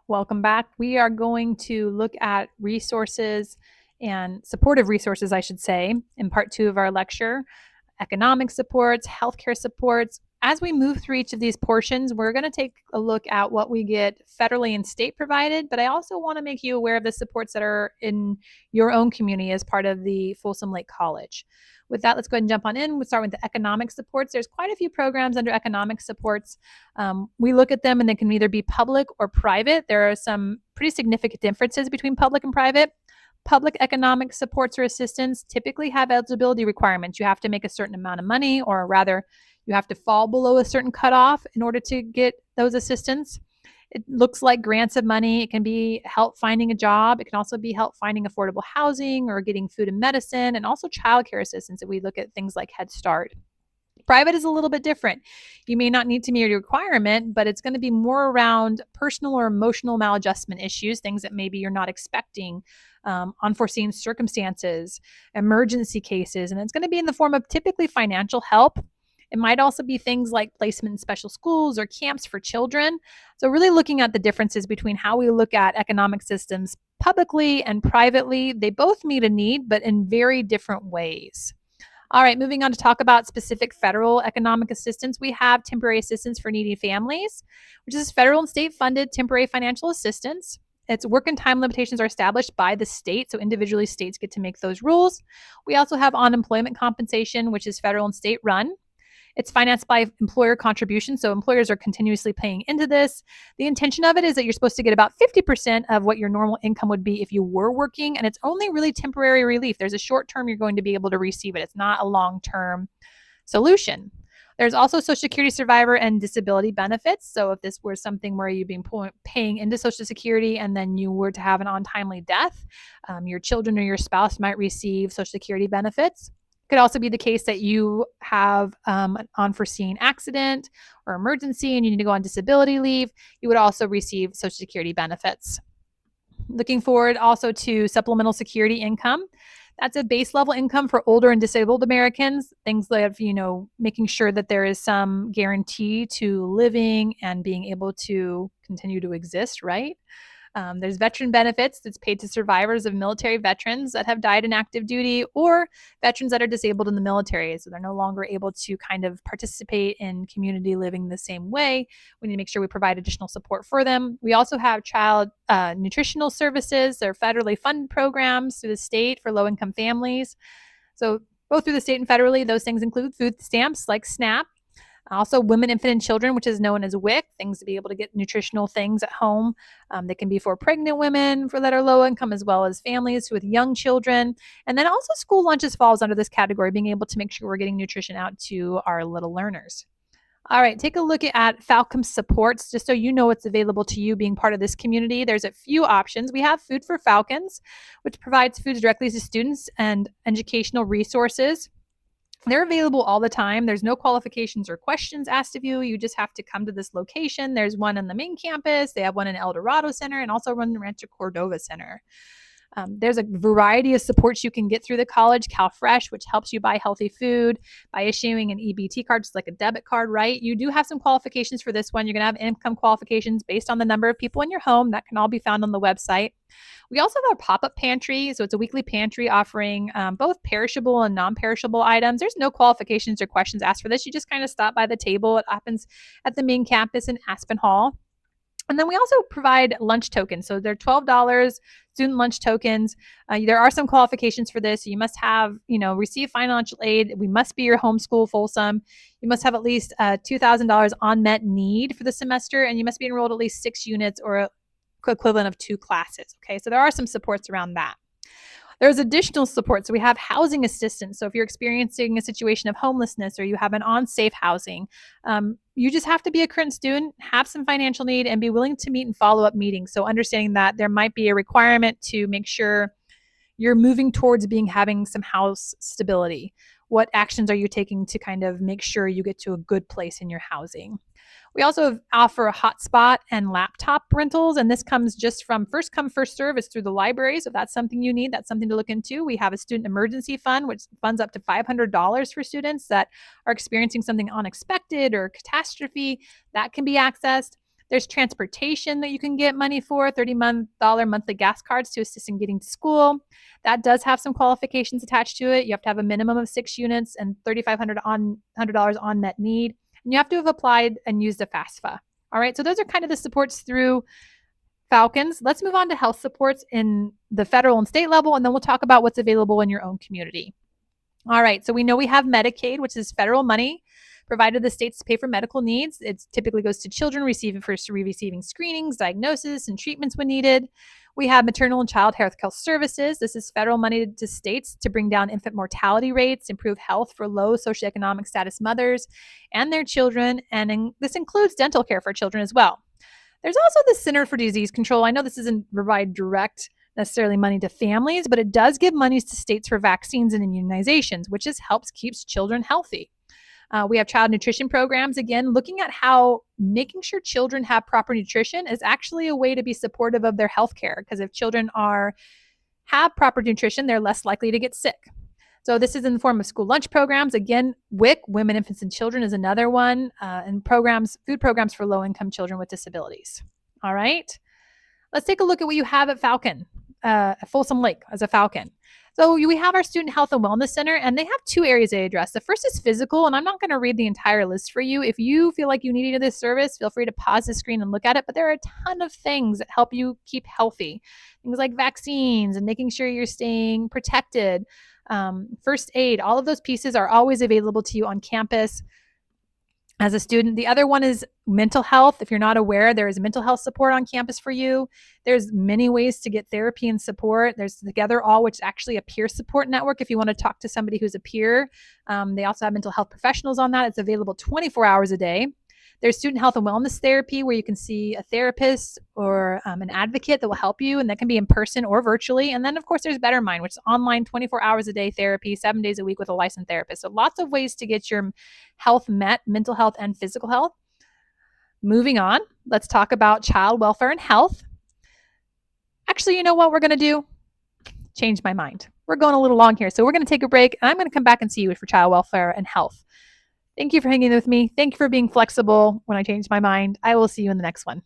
Welcome back. We are going to look at resources and supportive resources, I should say, in part two of our lecture, economic supports, healthcare supports. As we move through each of these portions, we're going to take a look at what we get federally and state provided, but I also want to make you aware of the supports that are in your own community as part of the Folsom Lake College. With that, let's go ahead and jump on in. We'll start with the economic supports. There's quite a few programs under economic supports. We look at them and they can either be public or private. There are some pretty significant differences between public and private. Public economic supports or assistance typically have eligibility requirements. You have to make a certain amount of money, or rather, you have to fall below a certain cutoff in order to get those assistance. It looks like grants of money. It can be help finding a job. It can also be help finding affordable housing or getting food and medicine, and also childcare assistance if we look at things like Head Start. Private is a little bit different. You may not need to meet a requirement, but it's going to be more around personal or emotional maladjustment issues, things that maybe you're not expecting, unforeseen circumstances, emergency cases, and it's going to be in the form of typically financial help. It might also be things like placement in special schools or camps for children. So really looking at the differences between how we look at economic systems publicly and privately. They both meet a need, but in very different ways. All right, moving on to talk about specific federal economic assistance. We have temporary assistance for needy families, which is federal and state funded temporary financial assistance. Its work and time limitations are established by the state, so individually states get to make those rules. We also have unemployment compensation, which is federal and state run. It's financed by employer contributions, so employers are continuously paying into this. The intention of it is that you're supposed to get about 50% of what your normal income would be if you were working, and it's only really temporary relief. There's a short term you're going to be able to receive it. It's not a long-term solution. There's also Social Security survivor and disability benefits. So if this were something where you've been paying into Social Security and then you were to have an untimely death, your children or your spouse might receive Social Security benefits. Could also be the case that you have an unforeseen accident or emergency and you need to go on disability leave. You would also receive Social Security benefits. Looking forward also to supplemental security income. That's a base level income for older and disabled Americans. Things like, making sure that there is some guarantee to living and being able to continue to exist, right? There's veteran benefits that's paid to survivors of military veterans that have died in active duty or veterans that are disabled in the military. So they're no longer able to kind of participate in community living the same way. We need to make sure we provide additional support for them. We also have child nutritional services. They're federally funded programs through the state for low-income families. So both through the state and federally, those things include food stamps like SNAP. Also, women, infant, and children, which is known as WIC, things to be able to get nutritional things at home. They can be for pregnant women that are low income, as well as families with young children. And then also school lunches falls under this category, being able to make sure we're getting nutrition out to our little learners. All right, take a look at Falcom supports, just so you know what's available to you being part of this community. There's a few options. We have Food for Falcons, which provides foods directly to students and educational resources. They're available all the time. There's no qualifications or questions asked of you. You just have to come to this location. There's one in the main campus. They have one in El Dorado Center and also one in Rancho Cordova Center. There's a variety of supports you can get through the college. CalFresh, which helps you buy healthy food by issuing an EBT card, just like a debit card, right? You do have some qualifications for this one. You're going to have income qualifications based on the number of people in your home. That can all be found on the website. We also have a pop-up pantry. So it's a weekly pantry offering both perishable and non-perishable items. There's no qualifications or questions asked for this. You just kind of stop by the table. It happens at the main campus in Aspen Hall. And then we also provide lunch tokens. So they're $12 student lunch tokens. There are some qualifications for this. You must have, receive financial aid. We must be your homeschool Folsom. You must have at least $2,000 unmet need for the semester, and you must be enrolled at least 6 units or equivalent of 2 classes. Okay, so there are some supports around that. There's additional support. So we have housing assistance. So if you're experiencing a situation of homelessness or you have an unsafe housing, you just have to be a current student, have some financial need, and be willing to meet and follow up meetings. So understanding that there might be a requirement to make sure you're moving towards having some house stability. What actions are you taking to kind of make sure you get to a good place in your housing? We also offer a hotspot and laptop rentals, and this comes just from first come, first serve. It's through the library, so if that's something you need, that's something to look into. We have a student emergency fund, which funds up to $500 for students that are experiencing something unexpected or catastrophe. That can be accessed. There's transportation that you can get money for, $30 monthly gas cards to assist in getting to school. That does have some qualifications attached to it. You have to have a minimum of 6 units and $3,500 on net need. And you have to have applied and used a FAFSA. All right, so those are kind of the supports through Falcons. Let's move on to health supports in the federal and state level, and then we'll talk about what's available in your own community. All right, so we know we have Medicaid, which is federal money provided the states to pay for medical needs. It typically goes to children receiving screenings, diagnosis, and treatments when needed. We have maternal and child health services. This is federal money to states to bring down infant mortality rates, improve health for low socioeconomic status mothers and their children, and this includes dental care for children as well. There's also the Center for Disease Control. I know this doesn't provide direct necessarily money to families, but it does give monies to states for vaccines and immunizations, which helps keeps children healthy. We have child nutrition programs, again, looking at how making sure children have proper nutrition is actually a way to be supportive of their health care, because if children have proper nutrition, they're less likely to get sick. So this is in the form of school lunch programs. Again, WIC, Women, Infants, and Children, is another one, and food programs for low-income children with disabilities. All right, let's take a look at what you have at Falcon, Folsom Lake as a Falcon. So we have our Student Health and Wellness Center, and they have two areas they address. The first is physical, and I'm not going to read the entire list for you. If you feel like you need this service, feel free to pause the screen and look at it, but there are a ton of things that help you keep healthy. Things like vaccines and making sure you're staying protected, first aid, all of those pieces are always available to you on campus as a student. The other one is mental health. If you're not aware, there is mental health support on campus for you. There's many ways to get therapy and support. There's Together All, which is actually a peer support network if you want to talk to somebody who's a peer. They also have mental health professionals on that. It's available 24 hours a day. There's student health and wellness therapy, where you can see a therapist or an advocate that will help you, and that can be in person or virtually. And then, of course, there's Better Mind, which is online 24 hours a day therapy, 7 days a week with a licensed therapist. So lots of ways to get your health met, mental health and physical health. Moving on, let's talk about child welfare and health. Actually, you know what we're going to do? Change my mind. We're going a little long here, so we're going to take a break, and I'm going to come back and see you for child welfare and health. Thank you for hanging with me. Thank you for being flexible when I change my mind. I will see you in the next one.